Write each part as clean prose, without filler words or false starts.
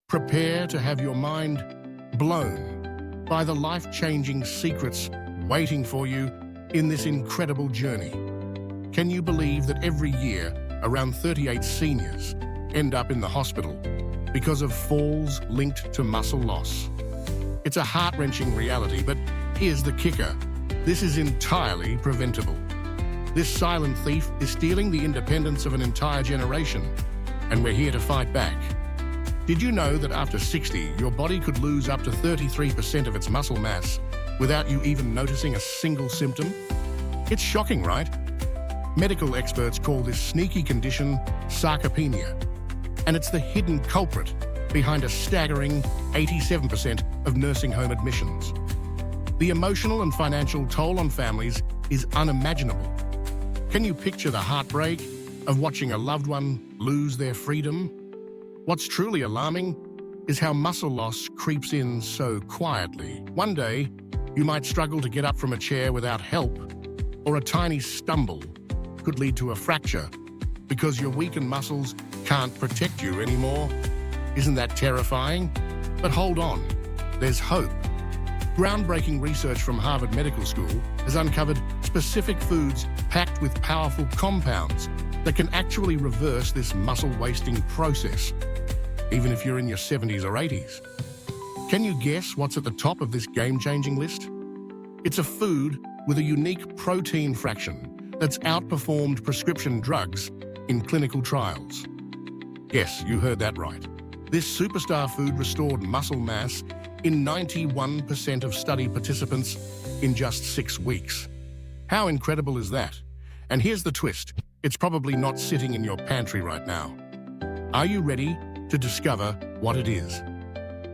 Prepare to have your mind blown by the life-changing secrets waiting for you in this incredible journey. Can you believe that every year, around 38 seniors end up in the hospital because of falls linked to muscle loss? It's a heart-wrenching reality, but here's the kicker. This is entirely preventable. This silent thief is stealing the independence of an entire generation, and we're here to fight back. Did you know that after 60, your body could lose up to 33% of its muscle mass without you even noticing a single symptom? It's shocking, right? Medical experts call this sneaky condition sarcopenia, and it's the hidden culprit behind a staggering 87% of nursing home admissions. The emotional and financial toll on families is unimaginable. Can you picture the heartbreak of watching a loved one lose their freedom? What's truly alarming is how muscle loss creeps in so quietly. One day, you might struggle to get up from a chair without help, or a tiny stumble could lead to a fracture because your weakened muscles can't protect you anymore. Isn't that terrifying? But hold on, there's hope. Groundbreaking research from Harvard Medical School has uncovered specific foods packed with powerful compounds that can actually reverse this muscle-wasting process, even if you're in your 70s or 80s. Can you guess what's at the top of this game-changing list? It's a food with a unique protein fraction that's outperformed prescription drugs in clinical trials. Yes, you heard that right. This superstar food restored muscle mass in 91% of study participants in just 6 weeks. How incredible is that? And here's the twist. It's probably not sitting in your pantry right now. Are you ready to discover what it is?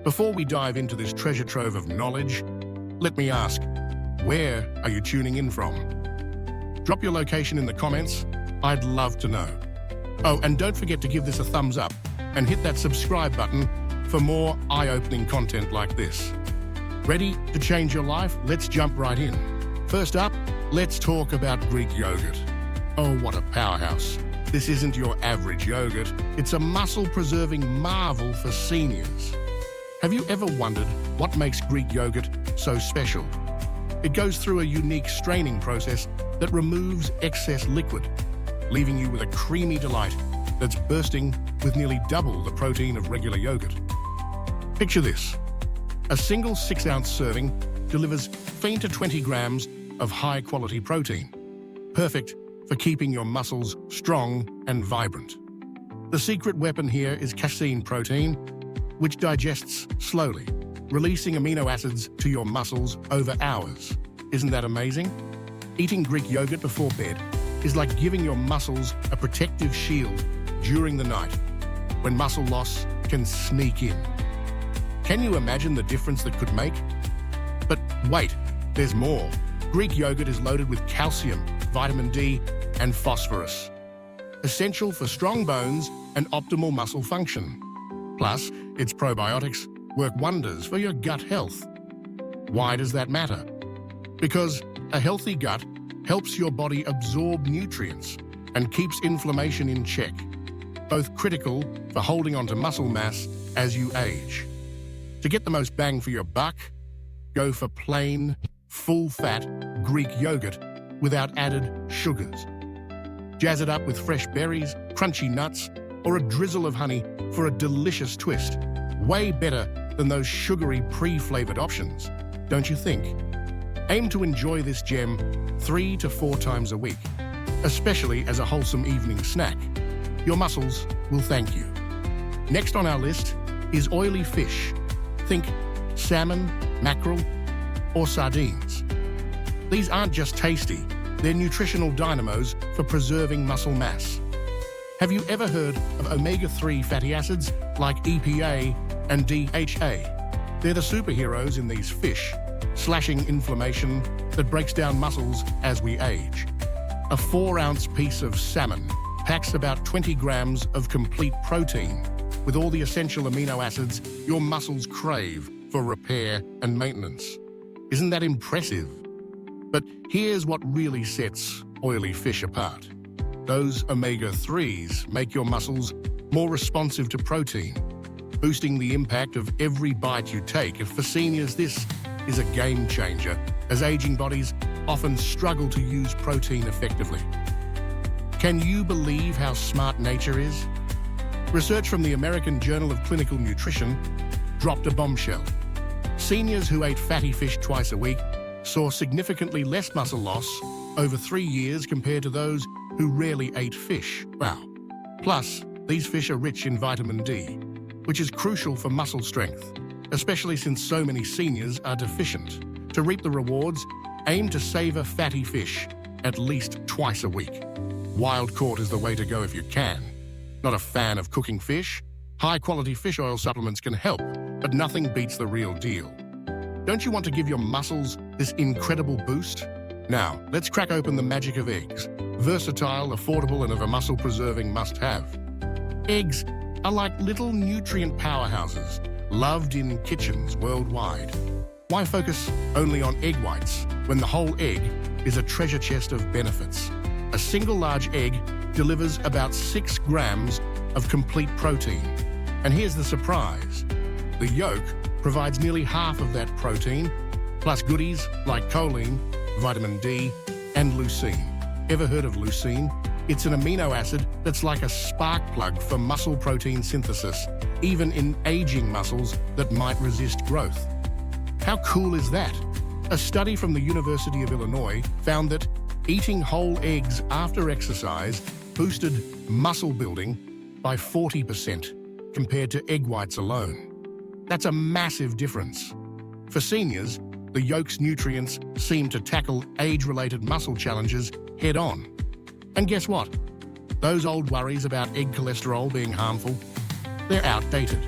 Before we dive into this treasure trove of knowledge, let me ask, where are you tuning in from? Drop your location in the comments. I'd love to know. Oh, and don't forget to give this a thumbs up and hit that subscribe button for more eye-opening content like this. Ready to change your life? Let's jump right in. First up, let's talk about Greek yogurt. Oh, what a powerhouse. This isn't your average yogurt. It's a muscle-preserving marvel for seniors. Have you ever wondered what makes Greek yogurt so special? It goes through a unique straining process that removes excess liquid, leaving you with a creamy delight that's bursting with nearly double the protein of regular yogurt. Picture this. A single 6-ounce serving delivers 15 to 20 grams of high-quality protein, perfect for keeping your muscles strong and vibrant. The secret weapon here is casein protein, which digests slowly, releasing amino acids to your muscles over hours. Isn't that amazing? Eating Greek yogurt before bed is like giving your muscles a protective shield during the night, when muscle loss can sneak in. Can you imagine the difference that could make? But wait, there's more. Greek yogurt is loaded with calcium, vitamin D, and phosphorus, essential for strong bones and optimal muscle function. Plus, its probiotics work wonders for your gut health. Why does that matter? Because a healthy gut helps your body absorb nutrients and keeps inflammation in check, both critical for holding onto muscle mass as you age. To get the most bang for your buck, go for plain, full-fat Greek yogurt without added sugars. Jazz it up with fresh berries, crunchy nuts, or a drizzle of honey for a delicious twist. Way better than those sugary pre-flavored options, don't you think? Aim to enjoy this gem 3 to 4 times a week, especially as a wholesome evening snack. Your muscles will thank you. Next on our list is oily fish. Think salmon, mackerel, or sardines. These aren't just tasty, they're nutritional dynamos for preserving muscle mass. Have you ever heard of omega-3 fatty acids like EPA and DHA? They're the superheroes in these fish, slashing inflammation that breaks down muscles as we age. A 4-ounce piece of salmon packs about 20 grams of complete protein, with all the essential amino acids your muscles crave for repair and maintenance. Isn't that impressive? But here's what really sets oily fish apart. Those omega-3s make your muscles more responsive to protein, boosting the impact of every bite you take. And for seniors, this is a game changer, as aging bodies often struggle to use protein effectively. Can you believe how smart nature is? Research from the American Journal of Clinical Nutrition dropped a bombshell. Seniors who ate fatty fish twice a week saw significantly less muscle loss over 3 years compared to those who rarely ate fish. Wow. Plus, these fish are rich in vitamin D, which is crucial for muscle strength, especially since so many seniors are deficient. To reap the rewards, aim to savor fatty fish at least twice a week. Wild caught is the way to go if you can. Not a fan of cooking fish? High-quality fish oil supplements can help, but nothing beats the real deal. Don't you want to give your muscles this incredible boost? Now, let's crack open the magic of eggs. Versatile, affordable, and of a muscle-preserving must-have. Eggs are like little nutrient powerhouses, loved in kitchens worldwide. Why focus only on egg whites when the whole egg is a treasure chest of benefits? A single large egg delivers about 6 grams of complete protein. And here's the surprise. The yolk provides nearly half of that protein, plus goodies like choline, vitamin D, and leucine. Ever heard of leucine? It's an amino acid that's like a spark plug for muscle protein synthesis, even in aging muscles that might resist growth. How cool is that? A study from the University of Illinois found that eating whole eggs after exercise boosted muscle building by 40% compared to egg whites alone. That's a massive difference. For seniors, the yolk's nutrients seem to tackle age-related muscle challenges head-on. And guess what? Those old worries about egg cholesterol being harmful, they're outdated.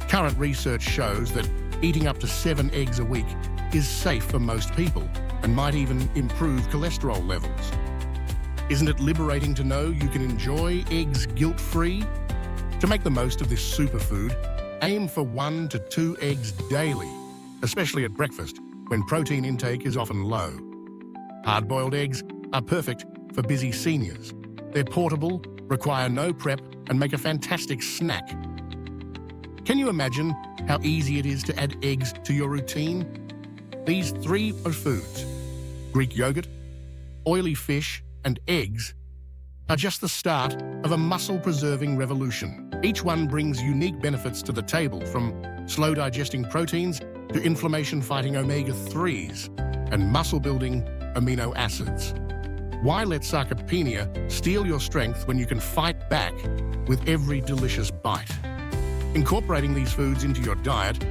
Current research shows that eating up to 7 eggs a week is safe for most people and might even improve cholesterol levels. Isn't it liberating to know you can enjoy eggs guilt-free? To make the most of this superfood, aim for 1 to 2 eggs daily, especially at breakfast, when protein intake is often low. Hard-boiled eggs are perfect for busy seniors. They're portable, require no prep, and make a fantastic snack. Can you imagine how easy it is to add eggs to your routine? These 3 are foods: Greek yogurt, oily fish, and eggs are just the start of a muscle-preserving revolution. Each one brings unique benefits to the table, from slow-digesting proteins to inflammation-fighting omega-3s and muscle-building amino acids. Why let sarcopenia steal your strength when you can fight back with every delicious bite? Incorporating these foods into your diet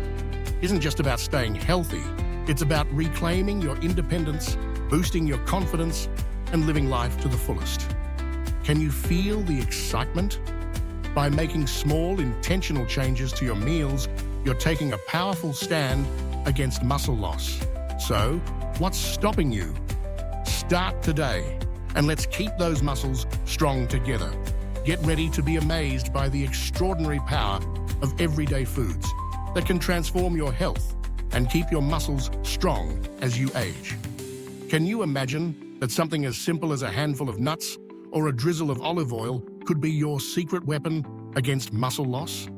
isn't just about staying healthy, it's about reclaiming your independence, boosting your confidence, and living life to the fullest. Can you feel the excitement? By making small, intentional changes to your meals, you're taking a powerful stand against muscle loss. So, what's stopping you? Start today, and let's keep those muscles strong together. Get ready to be amazed by the extraordinary power of everyday foods that can transform your health and keep your muscles strong as you age. Can you imagine that something as simple as a handful of nuts or a drizzle of olive oil could be your secret weapon against muscle loss?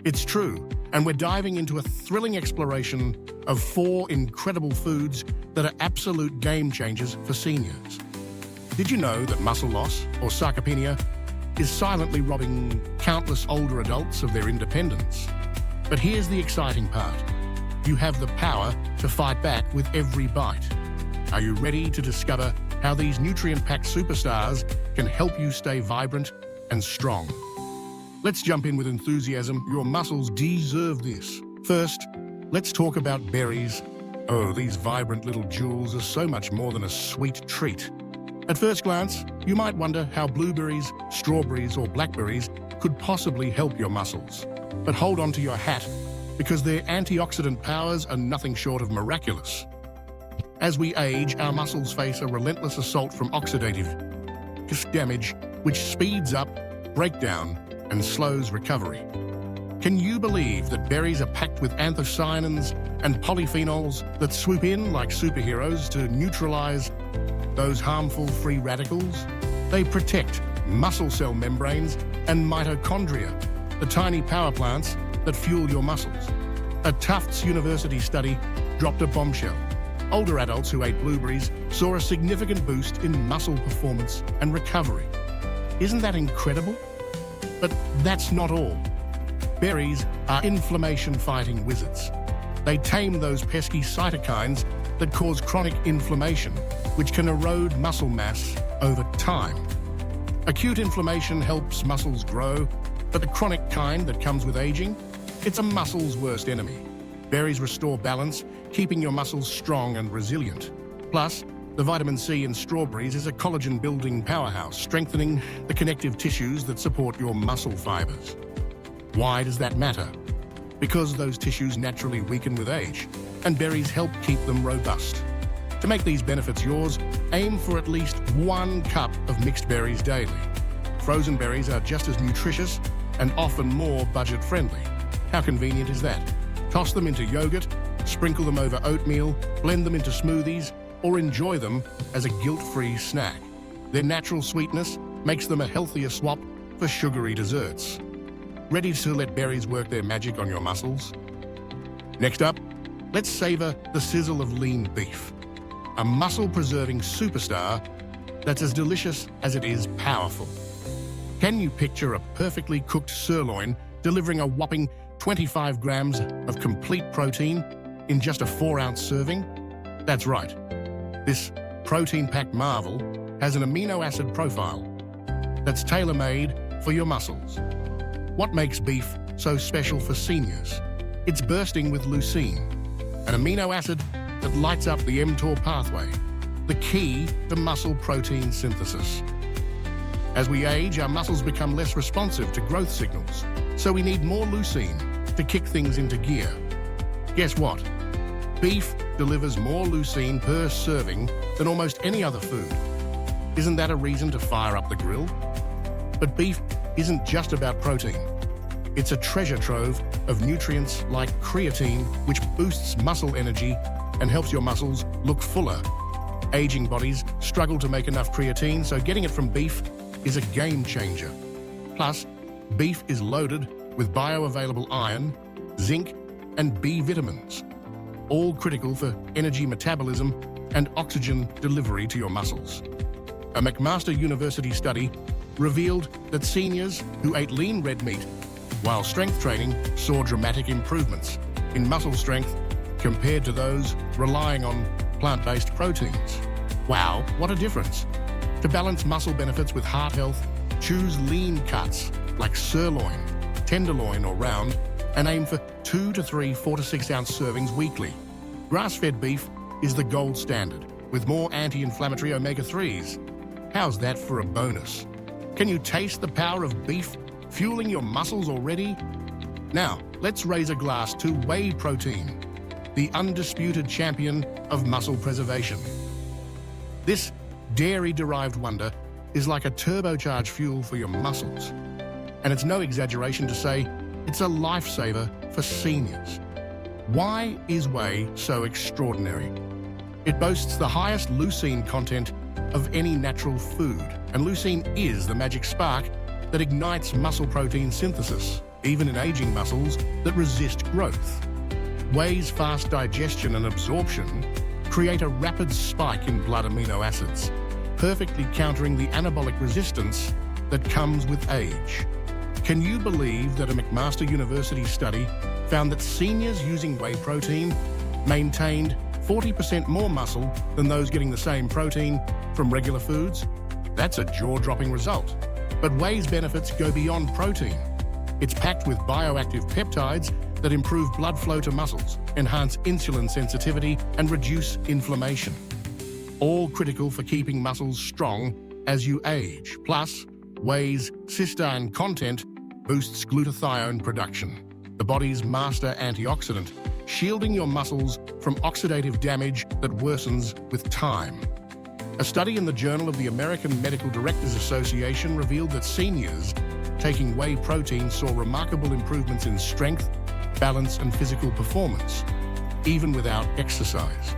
It's true, and we're diving into a thrilling exploration of 4 incredible foods that are absolute game changers for seniors. Did you know that muscle loss, or sarcopenia, is silently robbing countless older adults of their independence? But here's the exciting part. You have the power to fight back with every bite. Are you ready to discover how these nutrient-packed superstars can help you stay vibrant and strong? Let's jump in with enthusiasm. Your muscles deserve this. First, let's talk about berries. Oh, these vibrant little jewels are so much more than a sweet treat. At first glance, you might wonder how blueberries, strawberries, or blackberries could possibly help your muscles. But hold on to your hat, because their antioxidant powers are nothing short of miraculous. As we age, our muscles face a relentless assault from oxidative damage, which speeds up breakdown and slows recovery. Can you believe that berries are packed with anthocyanins and polyphenols that swoop in like superheroes to neutralize those harmful free radicals? They protect muscle cell membranes and mitochondria, the tiny power plants that fuel your muscles. A Tufts University study dropped a bombshell. Older adults who ate blueberries saw a significant boost in muscle performance and recovery. Isn't that incredible? But that's not all. Berries are inflammation-fighting wizards. They tame those pesky cytokines that cause chronic inflammation, which can erode muscle mass over time. Acute inflammation helps muscles grow, but the chronic kind that comes with aging, it's a muscle's worst enemy. Berries restore balance, keeping your muscles strong and resilient. Plus, the vitamin C in strawberries is a collagen-building powerhouse, strengthening the connective tissues that support your muscle fibers. Why does that matter? Because those tissues naturally weaken with age, and berries help keep them robust. To make these benefits yours, aim for at least 1 cup of mixed berries daily. Frozen berries are just as nutritious and often more budget-friendly. How convenient is that? Toss them into yogurt, sprinkle them over oatmeal, blend them into smoothies, or enjoy them as a guilt-free snack. Their natural sweetness makes them a healthier swap for sugary desserts. Ready to let berries work their magic on your muscles? Next up, let's savor the sizzle of lean beef. A muscle-preserving superstar that's as delicious as it is powerful. Can you picture a perfectly cooked sirloin delivering a whopping 25 grams of complete protein in just a 4-ounce serving? That's right. This protein-packed marvel has an amino acid profile that's tailor-made for your muscles. What makes beef so special for seniors? It's bursting with leucine, an amino acid that lights up the mTOR pathway, the key to muscle protein synthesis. As we age, our muscles become less responsive to growth signals, so we need more leucine to kick things into gear. Guess what? Beef delivers more leucine per serving than almost any other food. Isn't that a reason to fire up the grill? But beef isn't just about protein. It's a treasure trove of nutrients like creatine, which boosts muscle energy and helps your muscles look fuller. Aging bodies struggle to make enough creatine, so getting it from beef is a game changer. Plus, beef is loaded with bioavailable iron, zinc, and B vitamins, all critical for energy metabolism and oxygen delivery to your muscles. A McMaster University study revealed that seniors who ate lean red meat while strength training saw dramatic improvements in muscle strength compared to those relying on plant-based proteins. Wow, what a difference! To balance muscle benefits with heart health, choose lean cuts like sirloin, tenderloin, or round, and aim for 2 to 3 4 to 6 ounce servings weekly. Grass-fed beef is the gold standard, with more anti-inflammatory omega-3s. How's that for a bonus? Can you taste the power of beef fueling your muscles already? Now, let's raise a glass to whey protein, the undisputed champion of muscle preservation. This dairy-derived wonder is like a turbocharged fuel for your muscles. And it's no exaggeration to say it's a lifesaver for seniors. Why is whey so extraordinary? It boasts the highest leucine content of any natural food, and leucine is the magic spark that ignites muscle protein synthesis, even in aging muscles that resist growth. Whey's fast digestion and absorption create a rapid spike in blood amino acids, perfectly countering the anabolic resistance that comes with age. Can you believe that a McMaster University study found that seniors using whey protein maintained 40% more muscle than those getting the same protein from regular foods? That's a jaw-dropping result. But whey's benefits go beyond protein. It's packed with bioactive peptides that improve blood flow to muscles, enhance insulin sensitivity, and reduce inflammation. All critical for keeping muscles strong as you age. Plus, whey's cysteine content boosts glutathione production, the body's master antioxidant, shielding your muscles from oxidative damage that worsens with time. A study in the Journal of the American Medical Directors Association revealed that seniors taking whey protein saw remarkable improvements in strength, balance, and physical performance, even without exercise.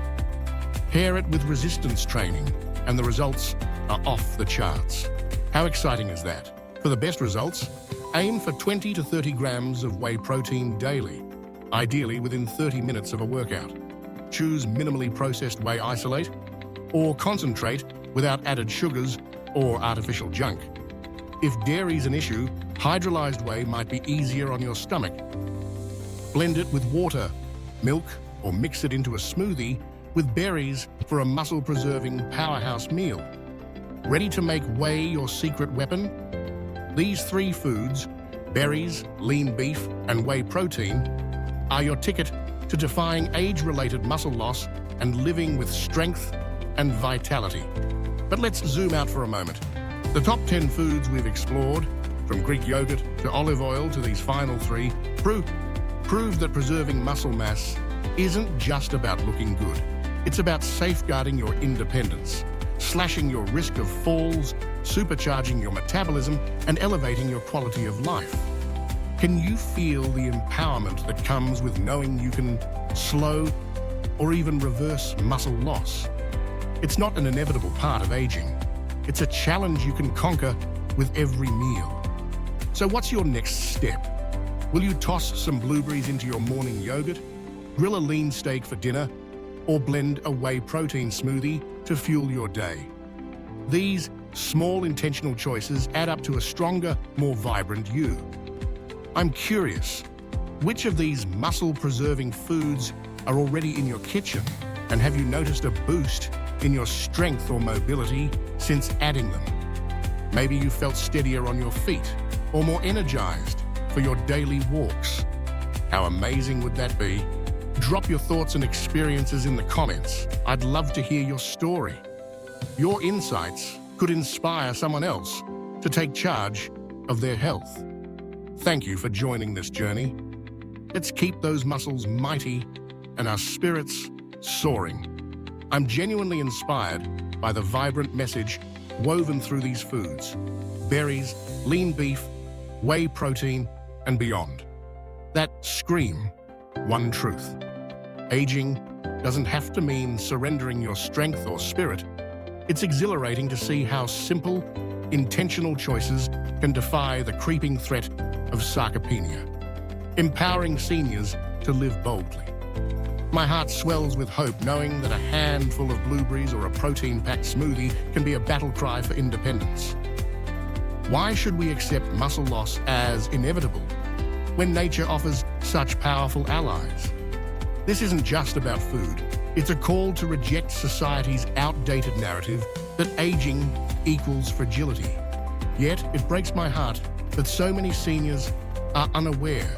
Pair it with resistance training, and the results are off the charts. How exciting is that? For the best results, Aim for 20 to 30 grams of whey protein daily, ideally within 30 minutes of a workout. Choose minimally processed whey isolate or concentrate without added sugars or artificial junk. If dairy is an issue, hydrolyzed whey might be easier on your stomach. Blend it with water, milk, or mix it into a smoothie with berries for a muscle-preserving powerhouse meal. Ready to make whey your secret weapon? These 3 foods, berries, lean beef, and whey protein, are your ticket to defying age-related muscle loss and living with strength and vitality. But let's zoom out for a moment. The top 10 foods we've explored, from Greek yogurt to olive oil to these final 3, prove that preserving muscle mass isn't just about looking good. It's about safeguarding your independence, slashing your risk of falls, supercharging your metabolism, and elevating your quality of life. Can you feel the empowerment that comes with knowing you can slow or even reverse muscle loss? It's not an inevitable part of aging. It's a challenge you can conquer with every meal. So what's your next step? Will you toss some blueberries into your morning yogurt, grill a lean steak for dinner, or blend a whey protein smoothie to fuel your day? These small intentional choices add up to a stronger, more vibrant you. I'm curious, which of these muscle-preserving foods are already in your kitchen, and have you noticed a boost in your strength or mobility since adding them? Maybe you felt steadier on your feet or more energized for your daily walks. How amazing would that be? Drop your thoughts and experiences in the comments. I'd love to hear your story. Your insights could inspire someone else to take charge of their health. Thank you for joining this journey. Let's keep those muscles mighty and our spirits soaring. I'm genuinely inspired by the vibrant message woven through these foods: berries, lean beef, whey protein, and beyond. That scream one truth: aging doesn't have to mean surrendering your strength or spirit. It's exhilarating to see how simple, intentional choices can defy the creeping threat of sarcopenia, empowering seniors to live boldly. My heart swells with hope knowing that a handful of blueberries or a protein-packed smoothie can be a battle cry for independence. Why should we accept muscle loss as inevitable when nature offers such powerful allies? This isn't just about food. It's a call to reject society's outdated narrative that aging equals fragility. Yet, it breaks my heart that so many seniors are unaware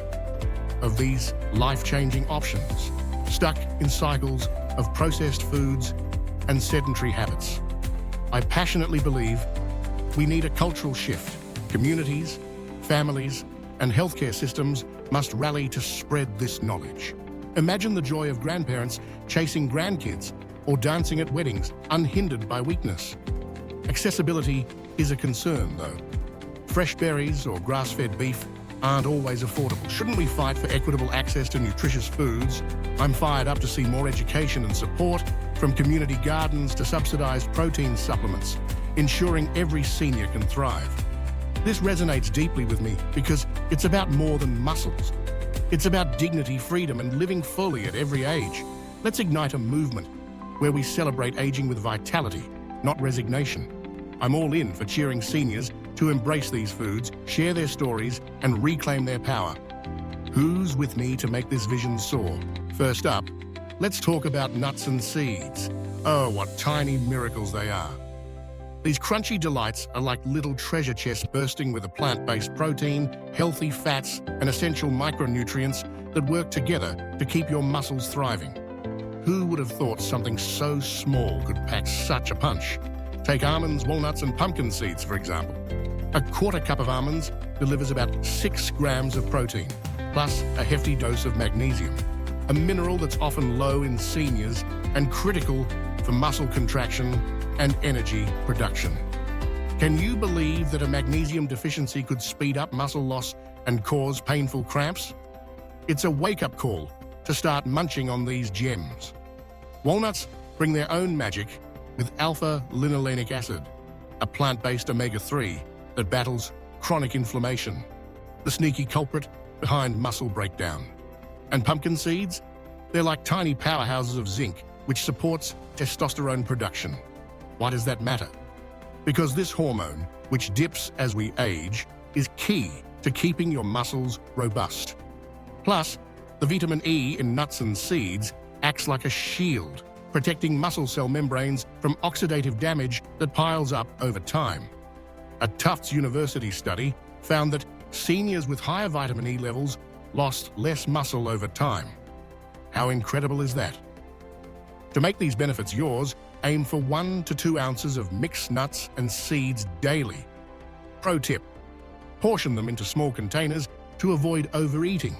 of these life-changing options, stuck in cycles of processed foods and sedentary habits. I passionately believe we need a cultural shift. Communities, families, and healthcare systems must rally to spread this knowledge. Imagine the joy of grandparents chasing grandkids or dancing at weddings unhindered by weakness. Accessibility is a concern, though. Fresh berries or grass-fed beef aren't always affordable. Shouldn't we fight for equitable access to nutritious foods? I'm fired up to see more education and support, from community gardens to subsidized protein supplements, ensuring every senior can thrive. This resonates deeply with me because it's about more than muscles. It's about dignity, freedom, and living fully at every age. Let's ignite a movement where we celebrate aging with vitality, not resignation. I'm all in for cheering seniors to embrace these foods, share their stories, and reclaim their power. Who's with me to make this vision soar? First up, let's talk about nuts and seeds. Oh, what tiny miracles they are. These crunchy delights are like little treasure chests bursting with a plant-based protein, healthy fats, and essential micronutrients that work together to keep your muscles thriving. Who would have thought something so small could pack such a punch? Take almonds, walnuts, and pumpkin seeds, for example. A quarter cup of almonds delivers about 6 grams of protein, plus a hefty dose of magnesium, a mineral that's often low in seniors and critical for muscle contraction and energy production. Can you believe that a magnesium deficiency could speed up muscle loss and cause painful cramps? It's a wake-up call to start munching on these gems. Walnuts bring their own magic with alpha-linolenic acid, a plant-based omega-3 that battles chronic inflammation. the sneaky culprit behind muscle breakdown. And pumpkin seeds? They're like tiny powerhouses of zinc, which supports testosterone production. Why does that matter? Because this hormone, which dips as we age, is key to keeping your muscles robust. Plus, the vitamin E in nuts and seeds acts like a shield, protecting muscle cell membranes from oxidative damage that piles up over time. A Tufts University study found that seniors with higher vitamin E levels lost less muscle over time. How incredible is that? To make these benefits yours, aim for 1 to 2 ounces of mixed nuts and seeds daily. Pro tip: portion them into small containers to avoid overeating,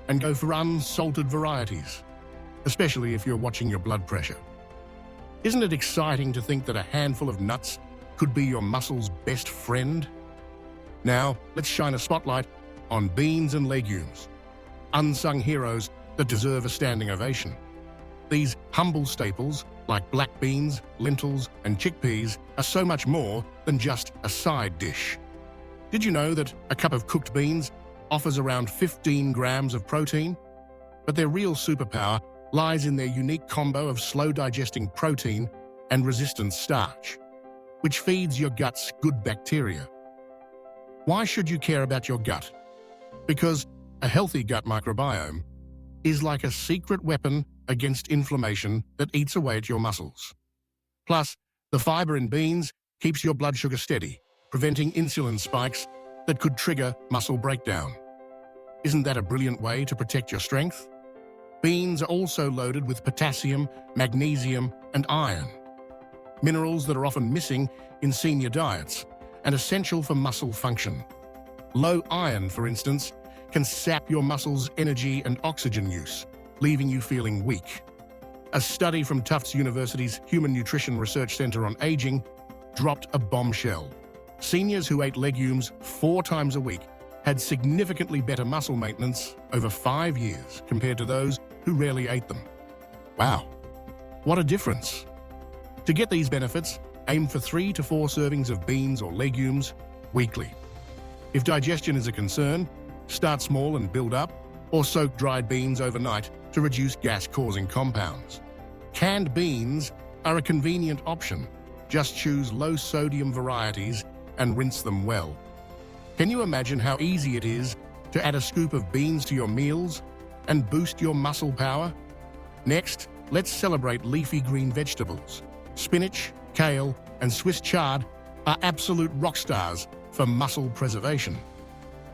and go for unsalted varieties, especially if you're watching your blood pressure. Isn't it exciting to think that a handful of nuts could be your muscle's best friend? Now, let's shine a spotlight on beans and legumes, unsung heroes that deserve a standing ovation. These humble staples, like black beans, lentils, and chickpeas, are so much more than just a side dish. Did you know that a cup of cooked beans offers around 15 grams of protein? But their real superpower lies in their unique combo of slow-digesting protein and resistant starch, which feeds your gut's good bacteria. Why should you care about your gut? Because a healthy gut microbiome is like a secret weapon against inflammation that eats away at your muscles. Plus, the fiber in beans keeps your blood sugar steady, preventing insulin spikes that could trigger muscle breakdown. Isn't that a brilliant way to protect your strength? Beans are also loaded with potassium, magnesium, and iron, minerals that are often missing in senior diets and essential for muscle function. Low iron, for instance, can sap your muscles' energy and oxygen use, leaving you feeling weak. A study from Tufts University's Human Nutrition Research Center on Aging dropped a bombshell. Seniors who ate legumes 4 times a week had significantly better muscle maintenance over 5 years compared to those who rarely ate them. Wow, what a difference! To get these benefits, aim for 3 to 4 servings of beans or legumes weekly. If digestion is a concern, start small and build up, or soak dried beans overnight to reduce gas-causing compounds. Canned beans are a convenient option. Just choose low-sodium varieties and rinse them well. Can you imagine how easy it is to add a scoop of beans to your meals and boost your muscle power? Next, let's celebrate leafy green vegetables. Spinach, kale, and Swiss chard are absolute rock stars for muscle preservation.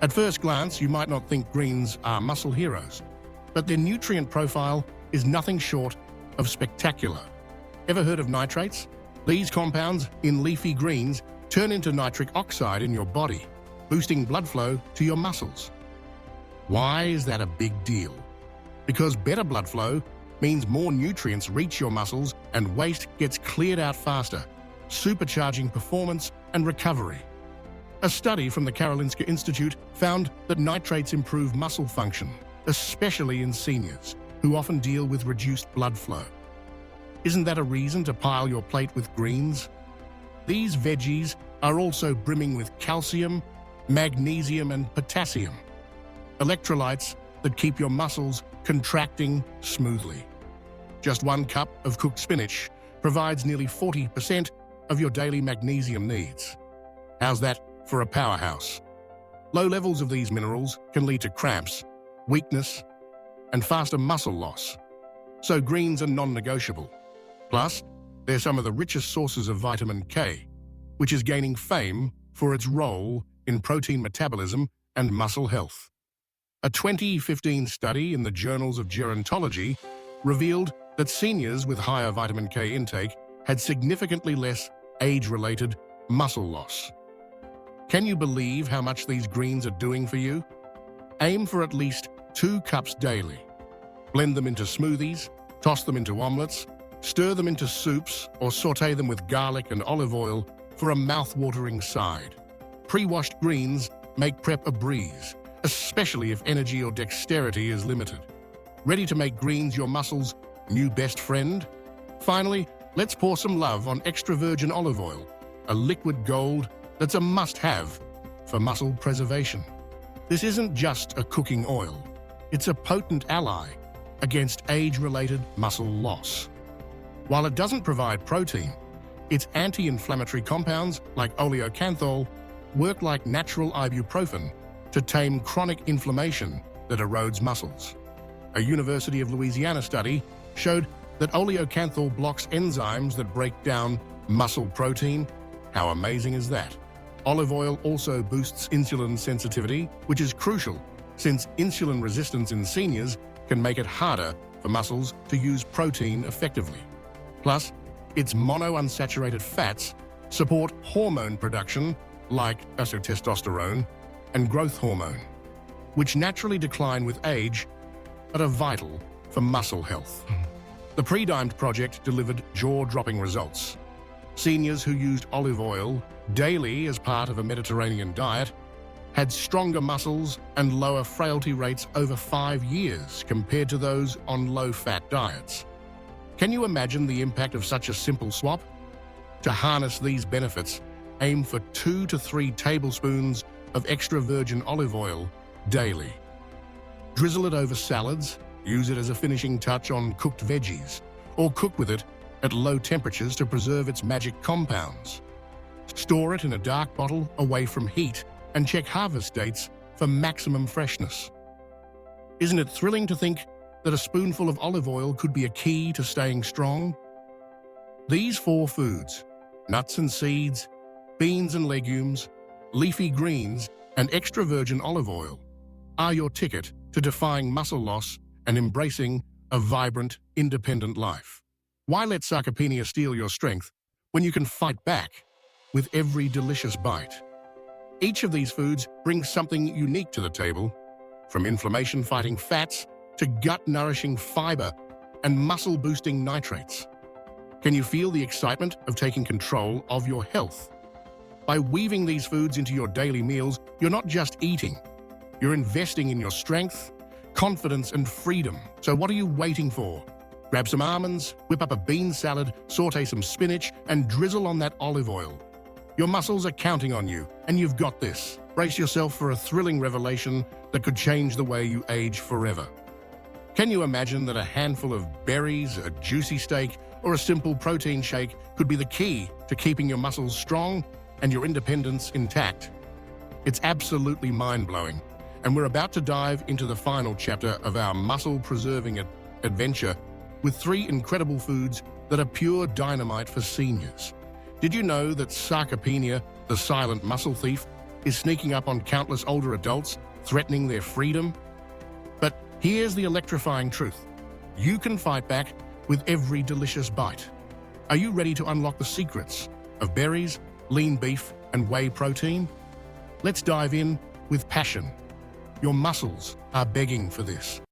At first glance, you might not think greens are muscle heroes, but their nutrient profile is nothing short of spectacular. Ever heard of nitrates? These compounds in leafy greens turn into nitric oxide in your body, boosting blood flow to your muscles. Why is that a big deal? Because better blood flow means more nutrients reach your muscles and waste gets cleared out faster, supercharging performance and recovery. A study from the Karolinska Institute found that nitrates improve muscle function, especially in seniors, who often deal with reduced blood flow. Isn't that a reason to pile your plate with greens? These veggies are also brimming with calcium, magnesium, and potassium, electrolytes that keep your muscles contracting smoothly. Just 1 cup of cooked spinach provides nearly 40% of your daily magnesium needs. How's that for a powerhouse? Low levels of these minerals can lead to cramps, weakness, and faster muscle loss. So greens are non-negotiable. Plus, they're some of the richest sources of vitamin K, which is gaining fame for its role in protein metabolism and muscle health. A 2015 study in the Journals of Gerontology revealed that seniors with higher vitamin K intake had significantly less age-related muscle loss. Can you believe how much these greens are doing for you? Aim for at least 2 cups daily. Blend them into smoothies, toss them into omelets, stir them into soups, or sauté them with garlic and olive oil for a mouth-watering side. Pre-washed greens make prep a breeze, especially if energy or dexterity is limited. Ready to make greens your muscles' new best friend? Finally, let's pour some love on extra virgin olive oil, a liquid gold that's a must-have for muscle preservation. This isn't just a cooking oil. It's a potent ally against age-related muscle loss. While it doesn't provide protein, its anti-inflammatory compounds, like oleocanthal, work like natural ibuprofen to tame chronic inflammation that erodes muscles. A University of Louisiana study showed that oleocanthal blocks enzymes that break down muscle protein. How amazing is that? Olive oil also boosts insulin sensitivity, which is crucial since insulin resistance in seniors can make it harder for muscles to use protein effectively. Plus, its monounsaturated fats support hormone production like testosterone and growth hormone, which naturally decline with age but are vital for muscle health. The Pre-Dimed project delivered jaw-dropping results. Seniors who used olive oil daily as part of a Mediterranean diet had stronger muscles and lower frailty rates over 5 years compared to those on low-fat diets. Can you imagine the impact of such a simple swap? To harness these benefits, aim for 2 to 3 tablespoons of extra virgin olive oil daily. Drizzle it over salads, use it as a finishing touch on cooked veggies, or cook with it at low temperatures to preserve its magic compounds. Store it in a dark bottle away from heat and check harvest dates for maximum freshness. Isn't it thrilling to think that a spoonful of olive oil could be a key to staying strong? These 4 foods, nuts and seeds, beans and legumes, leafy greens, and extra virgin olive oil, are your ticket to defying muscle loss and embracing a vibrant, independent life. Why let sarcopenia steal your strength when you can fight back with every delicious bite? Each of these foods brings something unique to the table, from inflammation-fighting fats to gut-nourishing fiber and muscle-boosting nitrates. Can you feel the excitement of taking control of your health? By weaving these foods into your daily meals, you're not just eating, you're investing in your strength, confidence, and freedom. So what are you waiting for? Grab some almonds, whip up a bean salad, saute some spinach, and drizzle on that olive oil. Your muscles are counting on you, and you've got this. Brace yourself for a thrilling revelation that could change the way you age forever. Can you imagine that a handful of berries, a juicy steak, or a simple protein shake could be the key to keeping your muscles strong and your independence intact? It's absolutely mind-blowing, and we're about to dive into the final chapter of our muscle-preserving adventure with 3 incredible foods that are pure dynamite for seniors. Did you know that sarcopenia, the silent muscle thief, is sneaking up on countless older adults, threatening their freedom? But here's the electrifying truth. You can fight back with every delicious bite. Are you ready to unlock the secrets of berries, lean beef, and whey protein? Let's dive in with passion. Your muscles are begging for this.